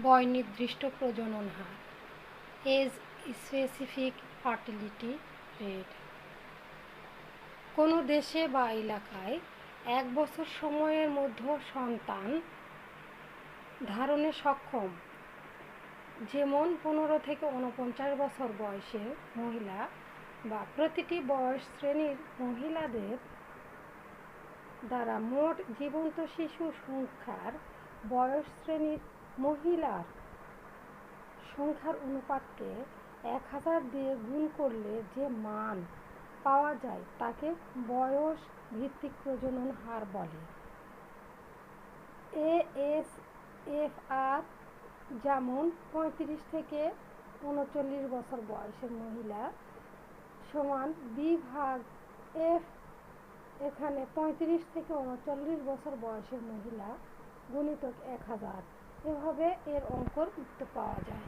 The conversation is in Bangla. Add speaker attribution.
Speaker 1: বয় নির্দিষ্ট প্রজনন হার, এজ স্পেসিফিক ফার্টিলিটি রেট। কোনো দেশে বা এলাকায় 1 বছর সময়ের মধ্যে সন্তান ধারণে সক্ষম, যেমন 15 থেকে 49 বছর বয়সের মহিলা বা প্রতিটি বয়স শ্রেণীর মহিলাদের দ্বারা মোট জীবন্ত শিশু সংখ্যার বয়স শ্রেণীর মহিলার সংখ্যার অনুপাতকে 1000 দিয়ে গুণ করলে যে মান পাওয়া যায় তাকে বয়স ভিত্তিক প্রজনন হার বলে। ASFR যেমন 35 থেকে 39 বছর বয়সের মহিলা সমান B/F, এখানে 35 থেকে 39 বছর বয়সের মহিলা গুণিতক 1000, এভাবে এর অঙ্কর উত্তর পাওয়া যায়।